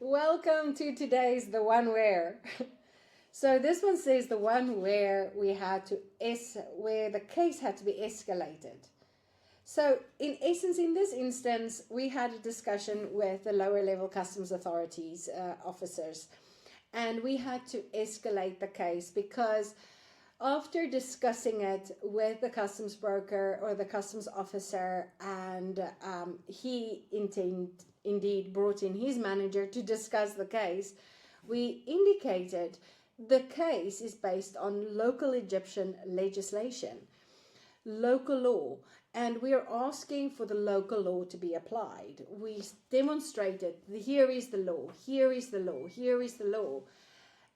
Welcome to today's The One Where. So this one says the one where where the case had to be escalated. So in essence, in this instance, we had a discussion with the lower level customs authorities officers, and we had to escalate the case because after discussing it with the customs broker or the customs officer, and he indeed brought in his manager to discuss the case, we indicated the case is based on local Egyptian legislation, local law, and we are asking for the local law to be applied. We demonstrated here is the law, here is the law, here is the law,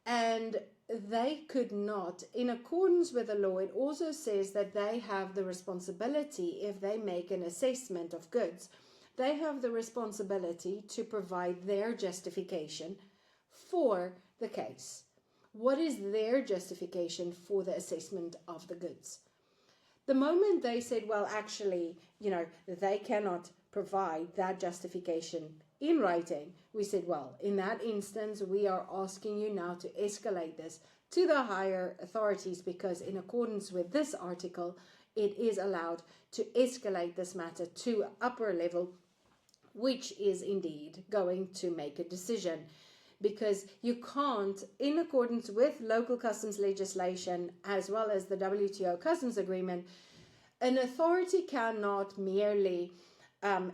and they could not, in accordance with the law. It also says that they have the responsibility, if they make an assessment of goods, they have the responsibility to provide their justification for the case. What is their justification for the assessment of the goods? The moment they said, well, actually, they cannot provide that justification in writing, we said, well, in that instance, we are asking you now to escalate this to the higher authorities, because in accordance with this article, it is allowed to escalate this matter to upper level, which is indeed going to make a decision. Because you can't, in accordance with local customs legislation as well as the WTO customs agreement, an authority cannot merely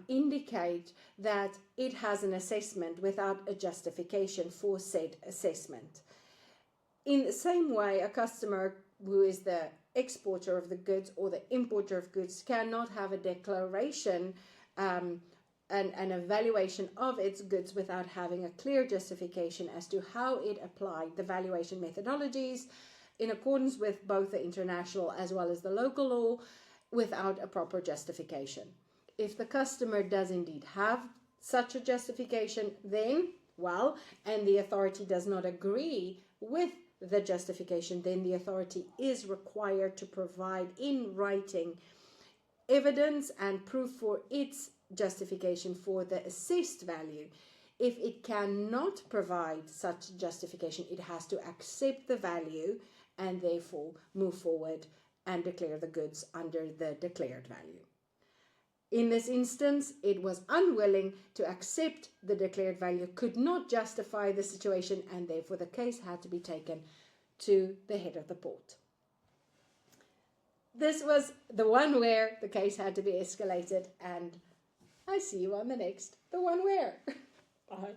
indicate that it has an assessment without a justification for said assessment. In the same way, a customer who is the exporter of the goods or the importer of goods cannot have a declaration and an evaluation of its goods without having a clear justification as to how it applied the valuation methodologies in accordance with both the international as well as the local law without a proper justification. If the customer does indeed have such a justification, then, and the authority does not agree with the justification, then the authority is required to provide in writing evidence and proof for its justification for the assessed value. If it cannot provide such justification, it has to accept the value and therefore move forward and declare the goods under the declared value. In this instance, it was unwilling to accept the declared value, could not justify the situation, and therefore the case had to be taken to the head of the port. This was the one where the case had to be escalated, and I see you on the next, the one where. Bye.